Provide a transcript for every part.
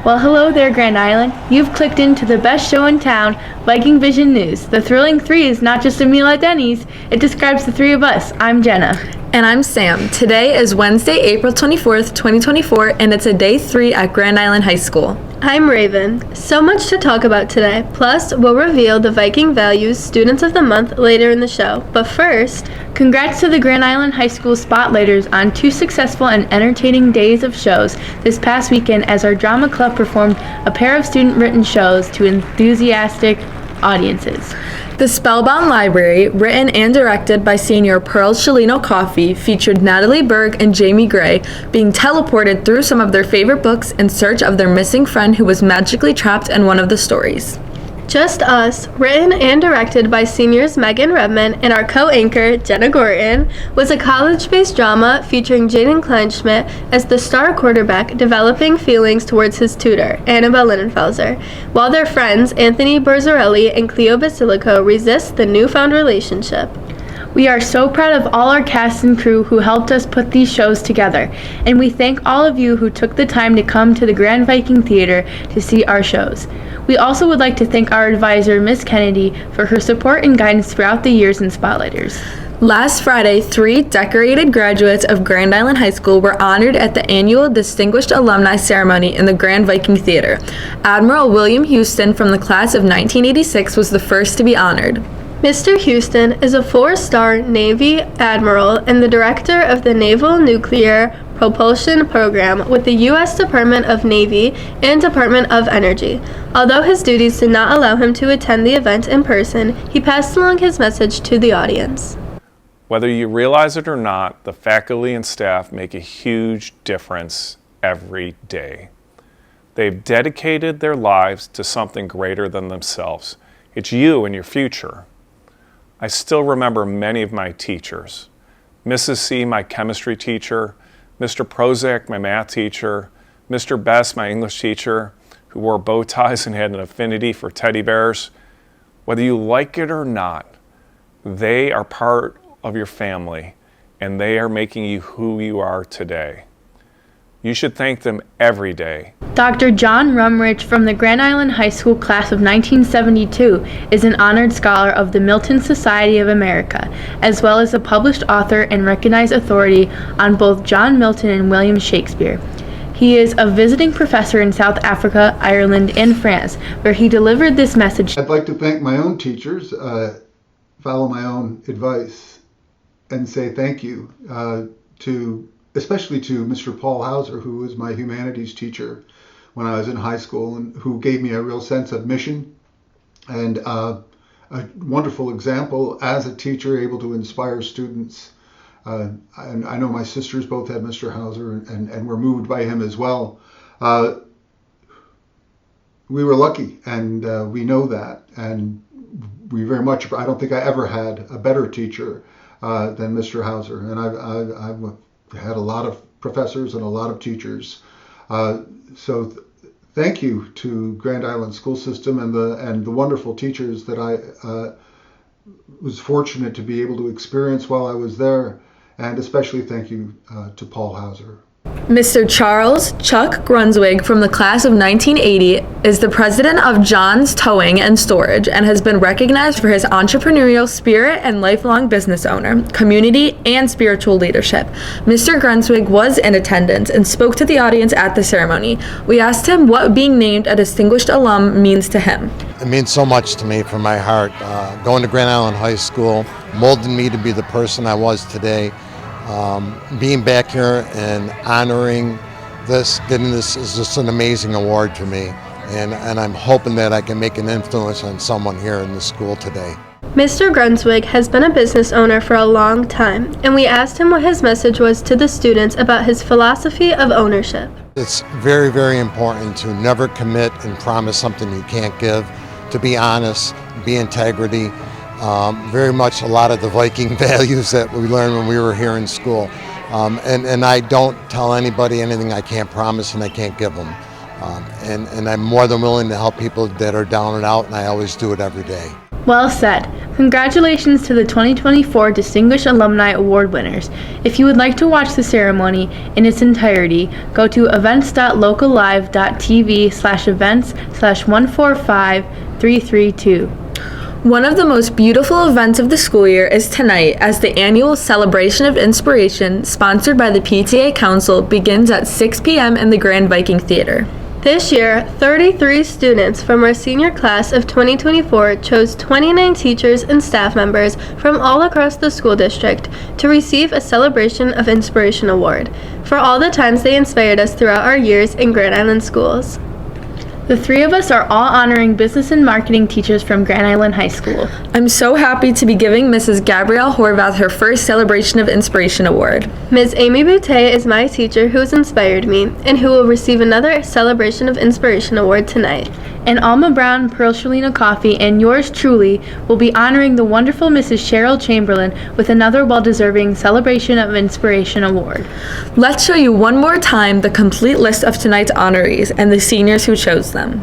Well, hello there, Grand Island. You've clicked into the best show in town, Viking Vision News. The thrilling three is not just a meal at Denny's, it describes the three of us. I'm Jenna. And I'm Sam. Today is Wednesday, April 24th, 2024, and it's a day 3 at Grand Island High School. I'm Raven. So much to talk about today. Plus, we'll reveal the Viking Values Students of the Month later in the show. But first, congrats to the Grand Island High School Spotlighters on 2 successful and entertaining days of shows this past weekend as our drama club performed a pair of student-written shows to enthusiastic audiences. The Spellbound Library, written and directed by senior Pearl Shalino Coffey, featured Natalie Berg and Jamie Gray being teleported through some of their favorite books in search of their missing friend who was magically trapped in one of the stories. Just Us, written and directed by seniors Megan Redman and our co-anchor Jenna Gorton, was a college-based drama featuring Jaden Kleinschmidt as the star quarterback developing feelings towards his tutor, Annabelle Linenfelser, while their friends Anthony Berzarelli and Cleo Basilico resist the newfound relationship. We are so proud of all our cast and crew who helped us put these shows together, and we thank all of you who took the time to come to the Grand Viking Theater to see our shows. We also would like to thank our advisor, Ms. Kennedy, for her support and guidance throughout the years in Spotlighters. Last Friday, 3 decorated graduates of Grand Island High School were honored at the annual Distinguished Alumni Ceremony in the Grand Viking Theater. Admiral William Houston from the class of 1986 was the first to be honored. Mr. Houston is a 4-star Navy Admiral and the director of the Naval Nuclear Propulsion Program with the U.S. Department of Navy and Department of Energy. Although his duties did not allow him to attend the event in person, he passed along his message to the audience. Whether you realize it or not, the faculty and staff make a huge difference every day. They've dedicated their lives to something greater than themselves. It's you and your future. I still remember many of my teachers. Mrs. C, my chemistry teacher, Mr. Prozac, my math teacher, Mr. Best, my English teacher, who wore bow ties and had an affinity for teddy bears. Whether you like it or not, they are part of your family, and they are making you who you are today. You should thank them every day. Dr. John Rumrich from the Grand Island High School class of 1972 is an honored scholar of the Milton Society of America, as well as a published author and recognized authority on both John Milton and William Shakespeare. He is a visiting professor in South Africa, Ireland, and France, where he delivered this message. I'd like to thank my own teachers, follow my own advice, and say thank you especially to Mr. Paul Hauser, who was my humanities teacher when I was in high school and who gave me a real sense of mission and a wonderful example as a teacher, able to inspire students. And I know my sisters both had Mr. Hauser and were moved by him as well. We were lucky, and we know that. And we very much, I don't think I ever had a better teacher than Mr. Hauser. And I've had a lot of professors and a lot of teachers. Thank you to Grand Island School System and the wonderful teachers that I was fortunate to be able to experience while I was there, and especially thank you to Paul Hauser. Mr. Charles Chuck Grunswig from the class of 1980 is the president of John's Towing and Storage and has been recognized for his entrepreneurial spirit and lifelong business owner, community, and spiritual leadership. Mr. Grunswig was in attendance and spoke to the audience at the ceremony. We asked him what being named a distinguished alum means to him. It means so much to me from my heart. Going to Grand Island High School molded me to be the person I was today. Being back here and honoring this, getting this is just an amazing award to me, and I'm hoping that I can make an influence on someone here in the school today. Mr. Grunswig has been a business owner for a long time, and we asked him what his message was to the students about his philosophy of ownership. It's very, very important to never commit and promise something you can't give, to be honest, be integrity. Very much a lot of the Viking values that we learned when we were here in school. And I don't tell anybody anything I can't promise and I can't give them. And I'm more than willing to help people that are down and out, and I always do it every day. Well said. Congratulations to the 2024 Distinguished Alumni Award winners. If you would like to watch the ceremony in its entirety, go to events.locallive.tv/events/145332. One of the most beautiful events of the school year is tonight, as the annual Celebration of Inspiration, sponsored by the PTA Council, begins at 6 p.m. in the Grand Viking Theater. This year, 33 students from our senior class of 2024 chose 29 teachers and staff members from all across the school district to receive a Celebration of Inspiration award for all the times they inspired us throughout our years in Grand Island schools. The three of us are all honoring business and marketing teachers from Grand Island High School. I'm so happy to be giving Mrs. Gabrielle Horvath her first Celebration of Inspiration award. Ms. Amy Boutte is my teacher who has inspired me and who will receive another Celebration of Inspiration award tonight. And Alma Brown, Pearl Shalina Coffey, and yours truly will be honoring the wonderful Mrs. Cheryl Chamberlain with another well-deserving Celebration of Inspiration award. Let's show you one more time the complete list of tonight's honorees and the seniors who chose them.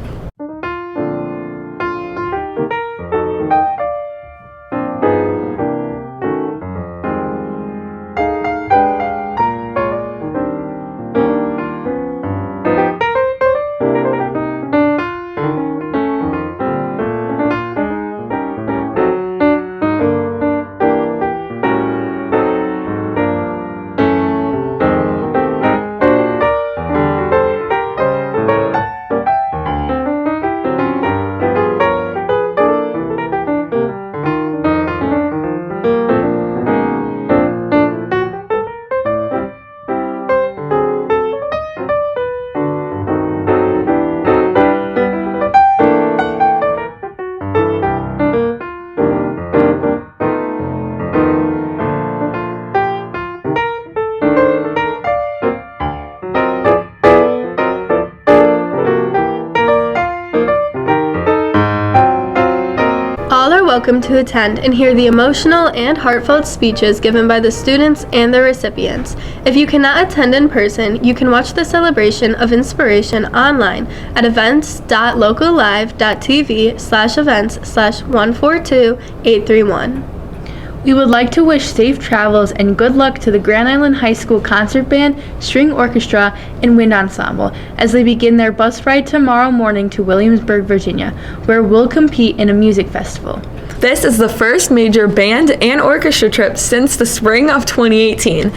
Welcome to attend and hear the emotional and heartfelt speeches given by the students and their recipients. If you cannot attend in person, you can watch the Celebration of Inspiration online at events.locallive.tv/events/142831. We would like to wish safe travels and good luck to the Grand Island High School Concert Band, String Orchestra, and Wind Ensemble as they begin their bus ride tomorrow morning to Williamsburg, Virginia, where we'll compete in a music festival. This is the first major band and orchestra trip since the spring of 2018.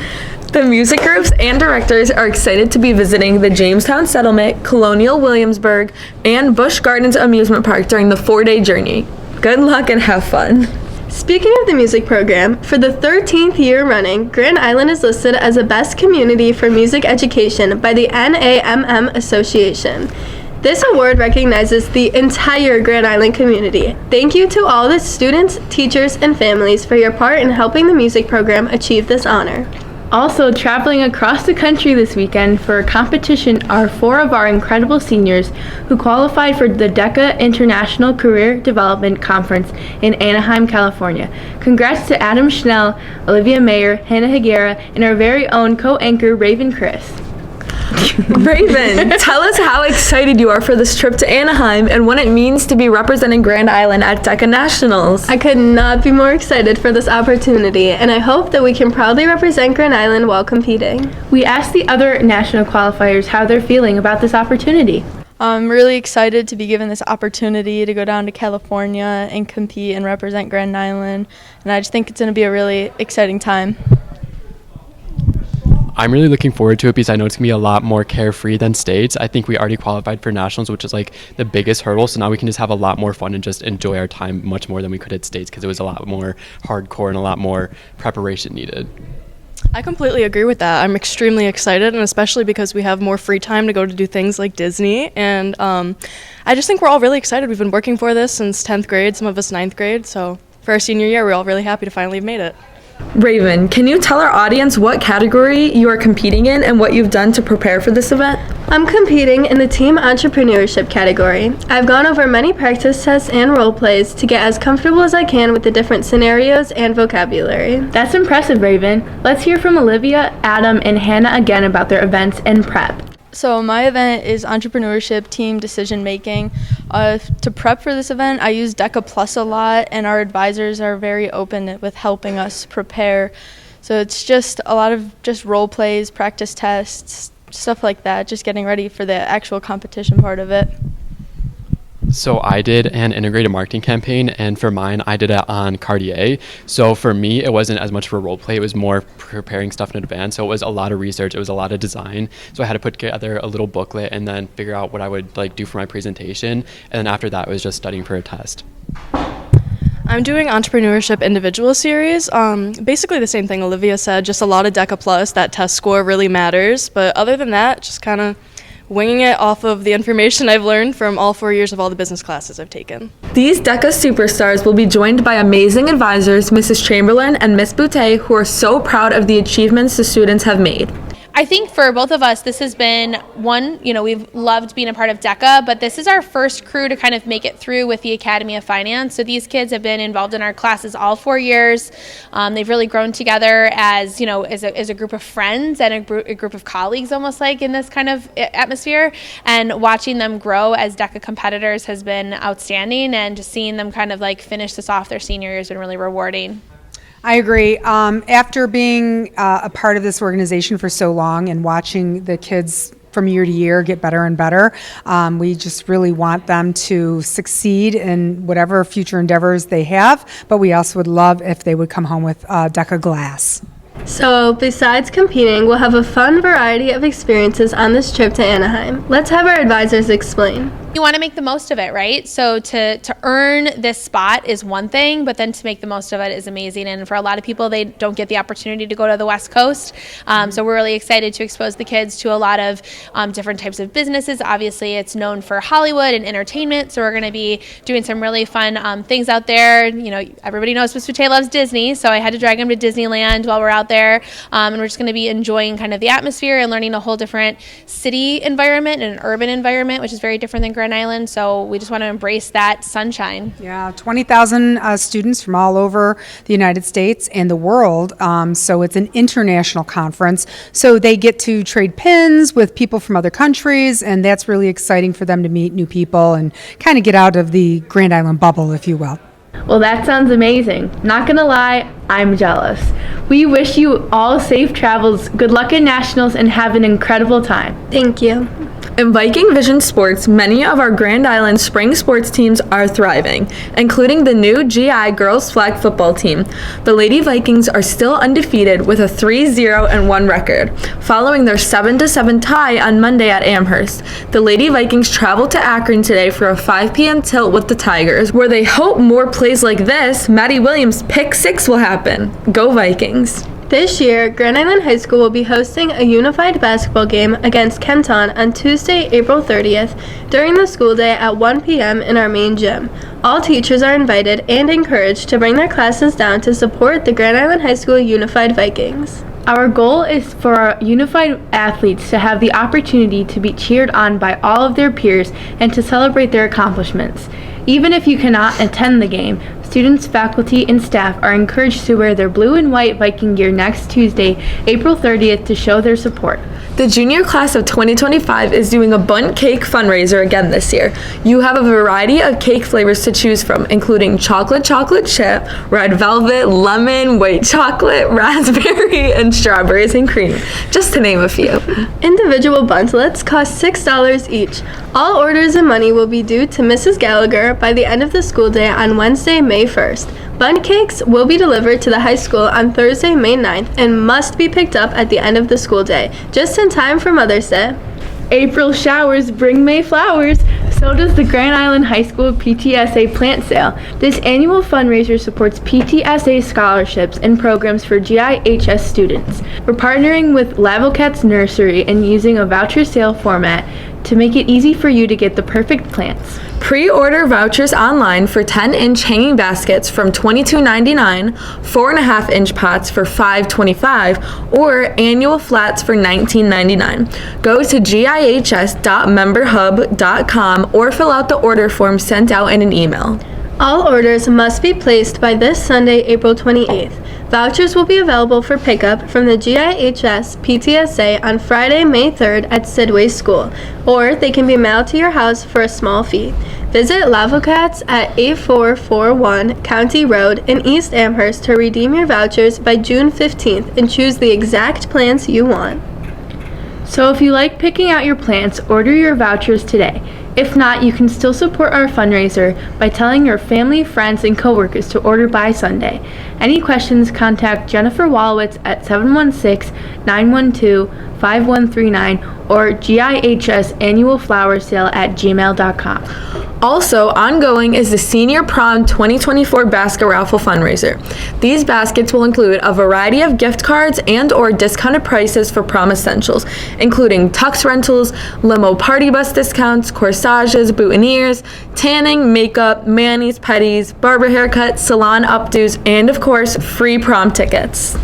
The music groups and directors are excited to be visiting the Jamestown Settlement, Colonial Williamsburg, and Busch Gardens Amusement Park during the 4-day journey. Good luck and have fun. Speaking of the music program, for the 13th year running, Grand Island is listed as the best community for music education by the NAMM Association. This award recognizes the entire Grand Island community. Thank you to all the students, teachers, and families for your part in helping the music program achieve this honor. Also, traveling across the country this weekend for a competition are 4 of our incredible seniors who qualified for the DECA International Career Development Conference in Anaheim, California. Congrats to Adam Schnell, Olivia Mayer, Hannah Higuera, and our very own co-anchor Raven Khreis. Raven, tell us how excited you are for this trip to Anaheim and what it means to be representing Grand Island at DECA Nationals. I could not be more excited for this opportunity, and I hope that we can proudly represent Grand Island while competing. We asked the other national qualifiers how they're feeling about this opportunity. I'm really excited to be given this opportunity to go down to California and compete and represent Grand Island, and I just think it's going to be a really exciting time. I'm really looking forward to it because I know it's going to be a lot more carefree than states. I think we already qualified for nationals, which is like the biggest hurdle. So now we can just have a lot more fun and just enjoy our time much more than we could at states because it was a lot more hardcore and a lot more preparation needed. I completely agree with that. I'm extremely excited, and especially because we have more free time to go to do things like Disney. And I just think we're all really excited. We've been working for this since 10th grade, some of us 9th grade. So for our senior year, we're all really happy to finally have made it. Raven, can you tell our audience what category you are competing in and what you've done to prepare for this event? I'm competing in the team entrepreneurship category. I've gone over many practice tests and role plays to get as comfortable as I can with the different scenarios and vocabulary. That's impressive, Raven. Let's hear from Olivia, Adam, and Hannah again about their events and prep. So my event is entrepreneurship, team decision making. To prep for this event, I use DECA Plus a lot, and our advisors are very open with helping us prepare. So it's just a lot of just role plays, practice tests, stuff like that, just getting ready for the actual competition part of it. So I did an integrated marketing campaign, and for mine, I did it on Cartier. So for me, it wasn't as much of a role play. It was more preparing stuff in advance. So it was a lot of research. It was a lot of design. So I had to put together a little booklet and then figure out what I would do for my presentation. And then after that, it was just studying for a test. I'm doing entrepreneurship individual series. Basically the same thing Olivia said, just a lot of DECA Plus. That test score really matters. But other than that, just kind of winging it off of the information I've learned from all 4 years of all the business classes I've taken. These DECA superstars will be joined by amazing advisors, Mrs. Chamberlain and Miss Boutte, who are so proud of the achievements the students have made. I think for both of us, this has been one, we've loved being a part of DECA, but this is our first crew to kind of make it through with the Academy of Finance. So these kids have been involved in our classes all 4 years. They've really grown together as a group of friends and a group of colleagues, almost like in this kind of atmosphere. And watching them grow as DECA competitors has been outstanding, and just seeing them kind of finish this off their senior year has been really rewarding. I agree. After being a part of this organization for so long and watching the kids from year to year get better and better, we just really want them to succeed in whatever future endeavors they have, but we also would love if they would come home with DECA glass. So, besides competing, we'll have a fun variety of experiences on this trip to Anaheim. Let's have our advisors explain. You want to make the most of it, right? So to earn this spot is one thing, but then to make the most of it is amazing. And for a lot of people, they don't get the opportunity to go to the West Coast. So we're really excited to expose the kids to a lot of different types of businesses. Obviously, it's known for Hollywood and entertainment, so we're going to be doing some really fun things out there. Everybody knows Miss Boutte loves Disney, so I had to drag them to Disneyland while we're out there. And we're just going to be enjoying kind of the atmosphere and learning a whole different city environment and an urban environment, which is very different than Grand Island. So we just want to embrace that sunshine. Yeah, 20,000 students from all over the United States and the world. So it's an international conference. So they get to trade pins with people from other countries, and that's really exciting for them to meet new people and kind of get out of the Grand Island bubble, if you will. Well, that sounds amazing. Not gonna lie, I'm jealous. We wish you all safe travels, good luck in nationals, and have an incredible time. Thank you. In Viking Vision Sports, many of our Grand Island spring sports teams are thriving, including the new GI girls flag football team. The Lady Vikings are still undefeated with a 3-0-1 record, following their 7-7 tie on Monday at Amherst. The Lady Vikings travel to Akron today for a 5 p.m. tilt with the Tigers, where they hope more plays like this, Maddie Williams' pick 6 will happen. Go Vikings! This year, Grand Island High School will be hosting a unified basketball game against Kenton on Tuesday, April 30th, during the school day at 1 p.m. in our main gym. All teachers are invited and encouraged to bring their classes down to support the Grand Island High School Unified Vikings. Our goal is for our unified athletes to have the opportunity to be cheered on by all of their peers and to celebrate their accomplishments. Even if you cannot attend the game, students, faculty, and staff are encouraged to wear their blue and white Viking gear next Tuesday, April 30th, to show their support. The junior class of 2025 is doing a bundt cake fundraiser again this year. You have a variety of cake flavors to choose from, including chocolate chip, red velvet, lemon, white chocolate, raspberry, and strawberries and cream, just to name a few. Individual bundlets cost $6 each. All orders and money will be due to Mrs. Gallagher by the end of the school day on Wednesday, May 1st. Bundt cakes will be delivered to the high school on Thursday, May 9th, and must be picked up at the end of the school day, just in time for Mother's Day. April showers bring May flowers. So does the Grand Island High School PTSA plant sale. This annual fundraiser supports PTSA scholarships and programs for GIHS students. We're partnering with Lavocats Nursery and using a voucher sale format to make it easy for you to get the perfect plants. Pre-order vouchers online for 10-inch hanging baskets from $22.99, 4.5-inch pots for $5.25, or annual flats for $19.99. Go to gihs.memberhub.com or fill out the order form sent out in an email. All orders must be placed by this Sunday, April 28th. Vouchers will be available for pickup from the GIHS PTSA on Friday, May 3rd at Sidway School, or they can be mailed to your house for a small fee. Visit Lavocats at 8441 County Road in East Amherst to redeem your vouchers by June 15th and choose the exact plants you want. So if you like picking out your plants, order your vouchers today. If not, you can still support our fundraiser by telling your family, friends, and coworkers to order by Sunday. Any questions, contact Jennifer Wallowitz at 716-912-5139 or GIHSannualflowersale@gmail.com. Also, ongoing is the Senior Prom 2024 basket raffle fundraiser. These baskets will include a variety of gift cards and or discounted prices for prom essentials, including tux rentals, limo party bus discounts, corsages, boutonnieres, tanning, makeup, manis, petties, barber haircuts, salon updos, and of course, free prom tickets.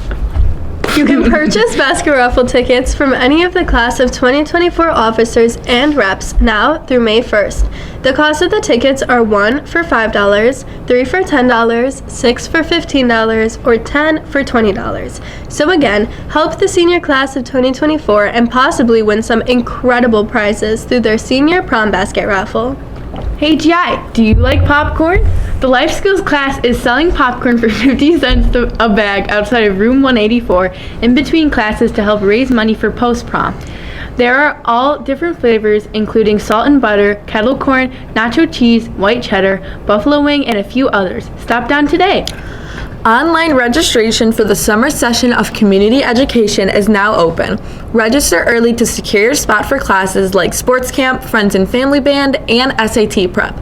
You can purchase basket raffle tickets from any of the class of 2024 officers and reps now through May 1st. The cost of the tickets are 1 for $5, 3 for $10, 6 for $15, or 10 for $20. So again, help the senior class of 2024 and possibly win some incredible prizes through their senior prom basket raffle. Hey GI, do you like popcorn? The Life Skills class is selling popcorn for 50 cents a bag outside of room 184 in between classes to help raise money for post-prom. There are all different flavors, including salt and butter, kettle corn, nacho cheese, white cheddar, buffalo wing, and a few others. Stop down today. Online registration for the summer session of community education is now open. Register early to secure your spot for classes like sports camp, friends and family band, and SAT prep.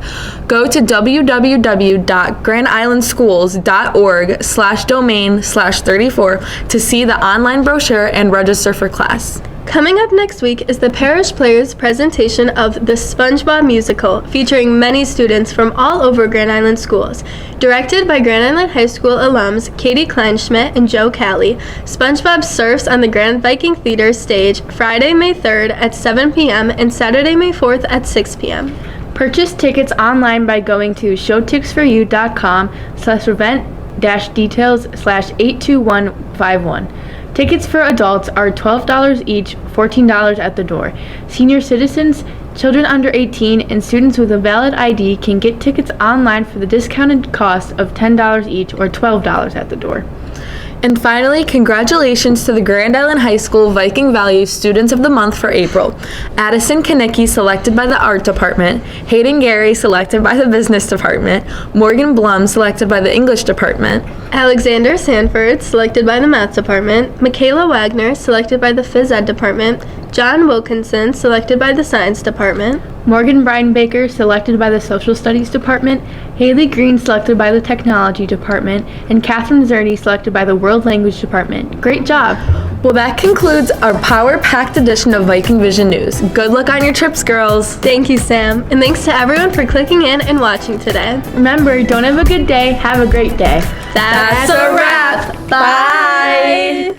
Go to www.grandislandschools.org/domain/34 to see the online brochure and register for class. Coming up next week is the Parish Players presentation of The SpongeBob Musical, featuring many students from all over Grand Island schools. Directed by Grand Island High School alums Katie Kleinschmidt and Joe Calley, SpongeBob surfs on the Grand Viking Theater stage Friday, May 3rd at 7 p.m. and Saturday, May 4th at 6 p.m. Purchase tickets online by going to showtix4u.com/event-details/82151. Tickets for adults are $12 each, $14 at the door. Senior citizens, children under 18, and students with a valid ID can get tickets online for the discounted cost of $10 each or $12 at the door. And finally, congratulations to the Grand Island High School Viking Values Students of the Month for April. Addison Kanicki, selected by the Art Department. Hayden Gary, selected by the Business Department. Morgan Blum, selected by the English Department. Alexander Sanford, selected by the Math Department. Michaela Wagner, selected by the Phys Ed Department. John Wilkinson, selected by the Science Department. Morgan Bridenbaker, selected by the Social Studies Department. Haley Green, selected by the Technology Department. And Catherine Zerny, selected by the World Language Department. Great job! Well, that concludes our power-packed edition of Viking Vision News. Good luck on your trips, girls. Thank you, Sam. And thanks to everyone for clicking in and watching today. Remember, don't have a good day, have a great day. That's a wrap. Bye.